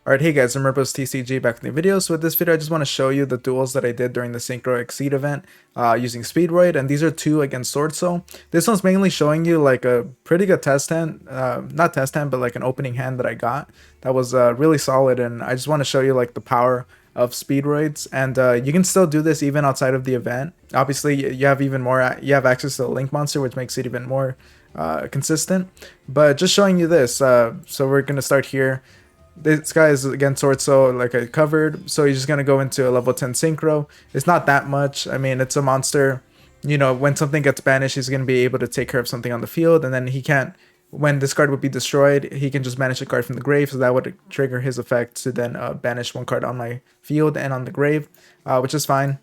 Alright, hey guys, remember TCG back in the video. So with this video, I just want to show you the duels that I did during the Synchro Exceed event using SPEEDROID, and these are two against SWORDSOUL. This one's mainly showing you like a pretty good test hand, not test hand, but like an opening hand that I got that was really solid, and I just want to show you like the power of SPEEDROIDs, and you can still do this even outside of the event. Obviously, you have even more, you have access to the Link Monster, which makes it even more consistent, but just showing you this. So we're going to start here. This guy is against SWORDSOUL, like I covered, so he's just going to go into a level 10 synchro. It's not that much. I mean, it's a monster. You know, when something gets banished, he's going to be able to take care of something on the field, and then he can't, when this card would be destroyed, he can just banish a card from the grave, so that would trigger his effect to then banish one card on my field and on the grave, which is fine.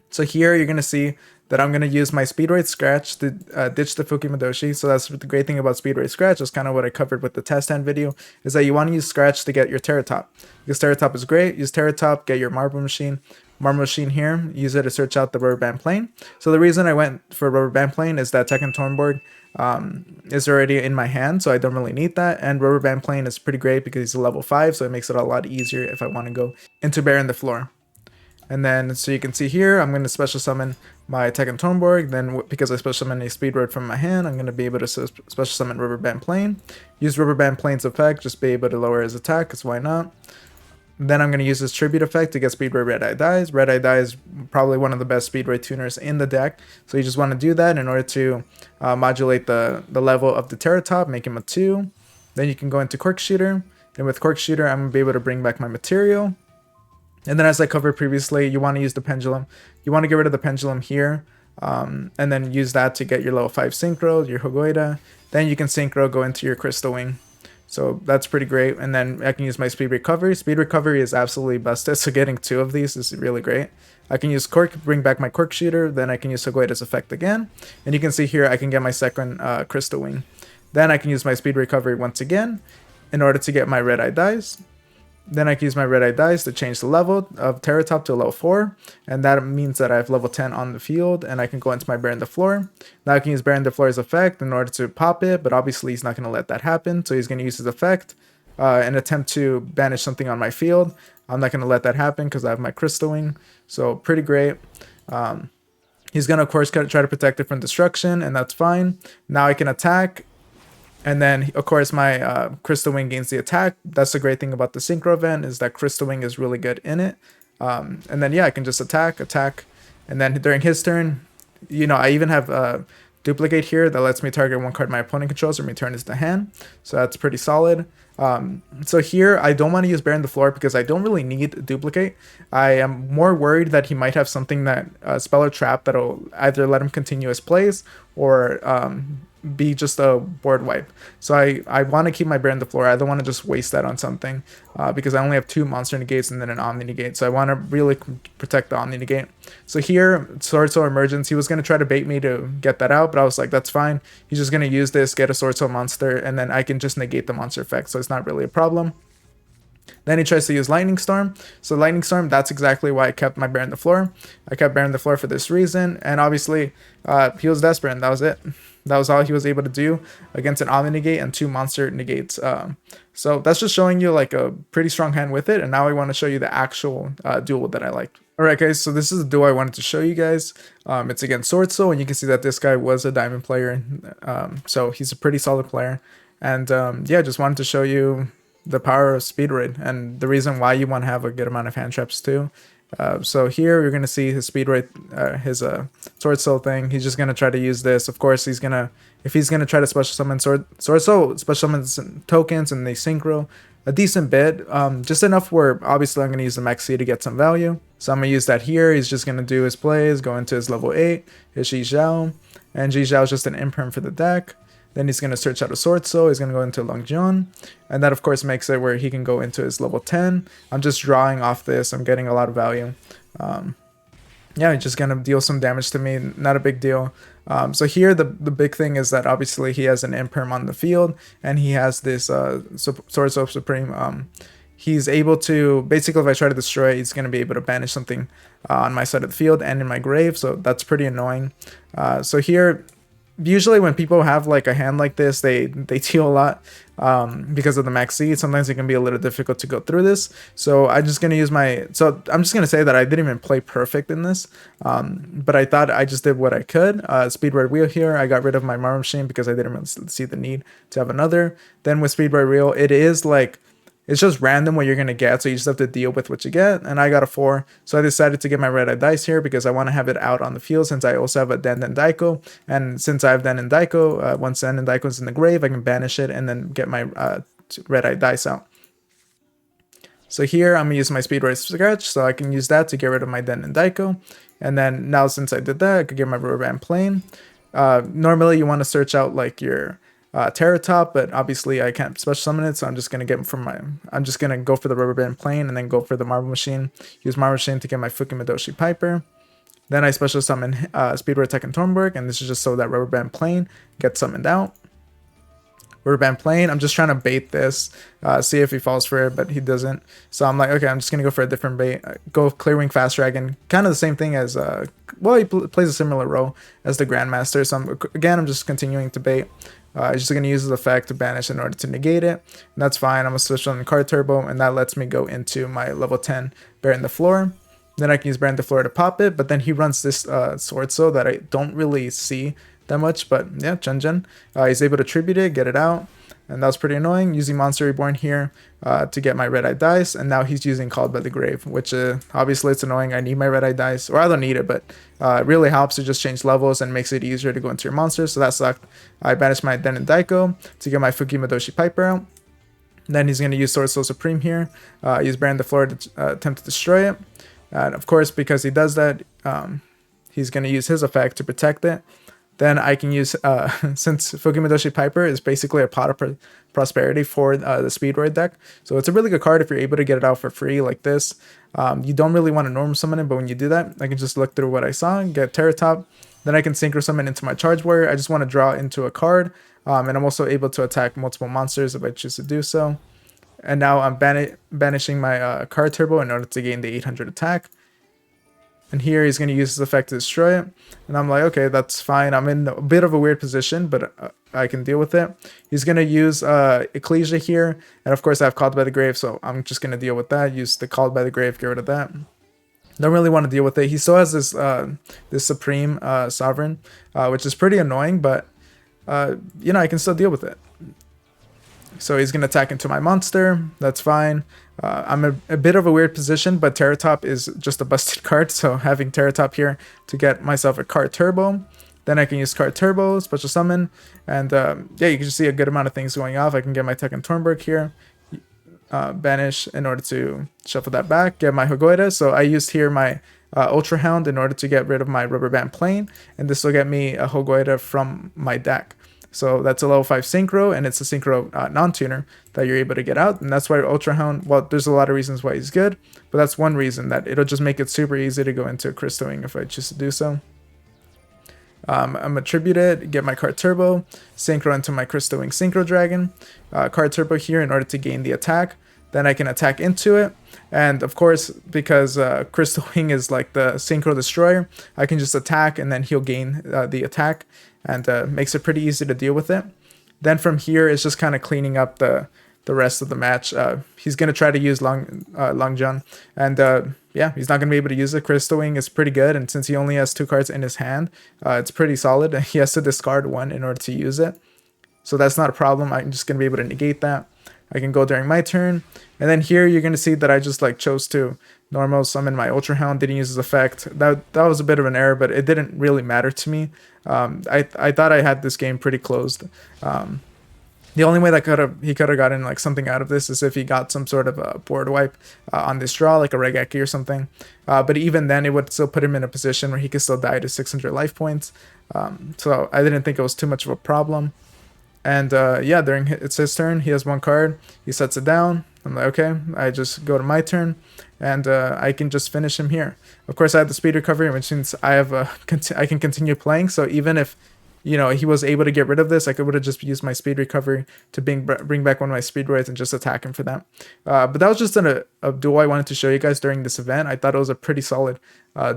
So here you're going to see that I'm going to use my SPEEDROID Scratch to ditch the Fukimadoshi. So that's the great thing about SPEEDROID Scratch, is kind of what I covered with the test hand video, is that you want to use Scratch to get your Terratop. Because Terratop is great. Use Terratop, get your Marble Machine. Marble Machine here, use it to search out the Rubber Band Plane. So the reason I went for Rubber Band Plane is that Tekken Tornborg is already in my hand, so I don't really need that. And Rubber Band Plane is pretty great because he's a level 5, so it makes it a lot easier if I want to go into Bear in the Floor. And then, so you can see here, I'm going to special summon my Tekken Tornborg. Then, because I special summon a SPEEDROID from my hand, I'm going to be able to special summon Rubber Band Plane. Use Rubber Band Plane's effect, just be able to lower his attack, because why not? Then I'm going to use this Tribute effect to get SPEEDROID Red Eye Dies. Red Eye Dies is probably one of the best SPEEDROID tuners in the deck, so you just want to do that in order to modulate the level of the Terratop, make him a 2. Then you can go into Cork Shooter. And with Cork Shooter, I'm going to be able to bring back my material. And then, as I covered previously, you want to use the pendulum. You want to get rid of the pendulum here, and then use that to get your level 5 synchro, your Hogoida. Then you can synchro, go into your Crystal Wing. So that's pretty great. And then I can use my Speed Recovery. Speed Recovery is absolutely busted, so getting 2 of these is really great. I can use Cork, bring back my Cork Shooter, then I can use Hogoida's effect again. And you can see here I can get my second Crystal Wing. Then I can use my Speed Recovery once again in order to get my Red Eye Dies. Then I can use my Red Eye Dice to change the level of Terratop to a level 4, and that means that I have level 10 on the field, and I can go into my Bear in the Floor. Now I can use Bear in the Floor's effect in order to pop it, but obviously he's not going to let that happen, so he's going to use his effect and attempt to banish something on my field. I'm not going to let that happen because I have my Crystal Wing, so pretty great. He's going to, of course, try to protect it from destruction, and that's fine. Now I can attack. And then, of course, my Crystal Wing gains the attack. That's the great thing about the Synchro event, is that Crystal Wing is really good in it. And then, yeah, I can just attack. And then during his turn, you know, I even have Duplicate here that lets me target one card my opponent controls and return it to the hand. So that's pretty solid. So here, I don't want to use Bear in the Floor because I don't really need Duplicate. I am more worried that he might have something that, Spell or Trap, that'll either let him continue his plays or be just a board wipe. So I want to keep my Bear in the Floor. I don't want to just waste that on something because I only have 2 monster negates and then an Omni negate. So I want to really protect the Omni negate. So here, SWORDSOUL Emergence, he was going to try to bait me to get that out, but I was like, that's fine. He's just going to use this, get a SWORDSOUL monster, and then I can just negate the monster effect. So it's not really a problem. Then he tries to use Lightning Storm. So Lightning Storm, that's exactly why I kept my Bear in the Floor. I kept Bear in the Floor for this reason. And obviously, he was desperate, and that was it. That was all he was able to do against an Omni Negate and 2 monster negates. So that's just showing you like a pretty strong hand with it. And now I want to show you the actual duel that I liked. Alright guys, so this is the duel I wanted to show you guys. It's against SWORDSOUL, and you can see that this guy was a diamond player. So he's a pretty solid player. And yeah, just wanted to show you the power of SPEEDROID and the reason why you want to have a good amount of hand traps too. So here you're going to see his SPEEDROID, his SWORDSOUL thing. He's just going to try to use this. Of course, if he's going to try to special summon SWORDSOUL, special summons tokens and they synchro a decent bit, just enough where obviously I'm going to use the Max C to get some value. So I'm going to use that here. He's just going to do his plays, go into his level 8, his Yugioh, and Yugioh is just an imperm for the deck. Then he's going to search out a SWORDSOUL, he's going to go into Yugioh, and that of course makes it where he can go into his level 10. I'm just drawing off this, I'm getting a lot of value. Yeah, he's just going to deal some damage to me, not a big deal. So here the big thing is that obviously he has an imperm on the field, and he has this SWORDSOUL Supreme. He's able to, basically if I try to destroy it, he's going to be able to banish something on my side of the field and in my grave, so that's pretty annoying. So here, usually when people have like a hand like this, they deal a lot. because of the max C. Sometimes it can be a little difficult to go through this. So I'm just going to use I'm just going to say that I didn't even play perfect in this, but I thought I just did what I could. SPEEDROID wheel here, I got rid of my marble machine because I didn't really see the need to have another. Then with SPEEDROID wheel, it is like, it's just random what you're going to get, so you just have to deal with what you get, and I got a 4, so I decided to get my red-eye dice here because I want to have it out on the field since I also have a Den and Daiko, and since I have Den and Daiko, once Den and Daiko is in the grave, I can banish it and then get my red-eye dice out. So here I'm going to use my SPEEDROID Scratch, so I can use that to get rid of my Den and Daiko, and then now since I did that, I could get my Rubber Band Plane. Normally you want to search out like your Terratop, but obviously I can't special summon it, so I'm just gonna I'm just gonna go for the Rubber Band Plane and then go for the Marble Machine. Use Marble Machine to get my Fukimadoshi Piper. Then I special summon SPEEDROID Tekken Thornburg, and this is just so that Rubber Band Plane gets summoned out. Rubber Band Plane, I'm just trying to bait this, see if he falls for it, but he doesn't. So I'm like, okay, I'm just gonna go for a different bait. Go Clearwing Fast Dragon, kind of the same thing as well, he plays a similar role as the Grandmaster. So I'm just continuing to bait. Just going to use the effect to banish in order to negate it. And that's fine. I'm going to switch on the card turbo, and that lets me go into my level 10 Bear in the Floor. Then I can use Bear in the Floor to pop it, but then he runs this SWORDSOUL that I don't really see that much, but yeah, Chunjin. He's able to tribute it, get it out, and that was pretty annoying. Using Monster Reborn here to get my red-eye dice, and now he's using Called by the Grave, which obviously it's annoying. I need my red-eye dice, or I don't need it, but it really helps to just change levels and makes it easier to go into your monsters, so that sucked. I banished my Den and Daiko to get my Fukimadoshi Piper out. Then he's going to use SWORDSOUL Supreme here, use Bear in the Floor to attempt to destroy it. And of course, because he does that, he's going to use his effect to protect it. Then I can use, since Fukimadoshi Piper is basically a pot of prosperity for the SPEEDROID deck, so it's a really good card if you're able to get it out for free like this. You don't really want to normal summon it, but when you do that, I can just look through what I saw, get Terratop, then I can Synchro Summon into my Charge Warrior. I just want to draw into a card, and I'm also able to attack multiple monsters if I choose to do so. And now I'm banishing my card turbo in order to gain the 800 attack. And here he's going to use his effect to destroy it. And I'm like, okay, that's fine. I'm in a bit of a weird position, but I can deal with it. He's going to use Ecclesia here. And of course I have Called by the Grave, so I'm just going to deal with that. Use the Called by the Grave, get rid of that. Don't really want to deal with it. He still has this this Supreme Sovereign, which is pretty annoying, but you know, I can still deal with it. So he's going to attack into my monster. That's fine. I'm in a bit of a weird position, but Terratop is just a busted card. So having Terratop here to get myself a card turbo. Then I can use card turbo, special summon. And yeah, you can just see a good amount of things going off. I can get my Tekken Thornburg here. Banish in order to shuffle that back. Get my Hogoida. So I used here my Ultra Hound in order to get rid of my Rubber Band Plane. And this will get me a Hogoida from my deck. So that's a level 5 Synchro, and it's a Synchro non-tuner that you're able to get out. And that's why Ultra Hound, well, there's a lot of reasons why he's good, but that's one reason, that it'll just make it super easy to go into Crystal Wing if I choose to do so. I'm going to tribute it, get my card turbo, Synchro into my Crystal Wing Synchro Dragon, card turbo here in order to gain the attack. Then I can attack into it, and of course, because Crystal Wing is like the Synchro Destroyer, I can just attack and then he'll gain the attack, and makes it pretty easy to deal with it. Then from here, it's just kind of cleaning up the rest of the match. He's going to try to use Long John, and yeah, he's not going to be able to use it. Crystal Wing is pretty good, and since he only has 2 cards in his hand, it's pretty solid. He has to discard 1 in order to use it, so that's not a problem. I'm just going to be able to negate that. I can go during my turn, and then here you're going to see that I just like chose to normal summon my Ultra Hound, didn't use his effect. That was a bit of an error, but it didn't really matter to me. I thought I had this game pretty closed. The only way that he could have gotten like something out of this is if he got some sort of a board wipe on this draw, like a Regeki or something. But even then, it would still put him in a position where he could still die to 600 life points. So I didn't think it was too much of a problem. And yeah, it's his turn. He has 1 card. He sets it down. I'm like, okay. I just go to my turn, and I can just finish him here. Of course, I have the speed recovery, which means I have I can continue playing. So even if, you know, he was able to get rid of this, I would have just used my speed recovery to bring back one of my SPEEDROIDs and just attack him for that. But that was just a duel I wanted to show you guys during this event. I thought it was a pretty solid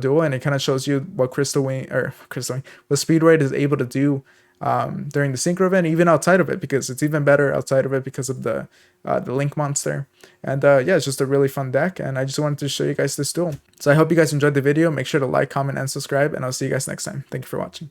duel, and it kind of shows you what what SPEEDROID is able to do during the synchro event, even outside of it, because it's even better outside of it because of the link monster. And yeah, it's just a really fun deck, and I just wanted to show you guys this duel. So I hope you guys enjoyed the video. Make sure to like, comment, and subscribe, and I'll see you guys next time. Thank you for watching.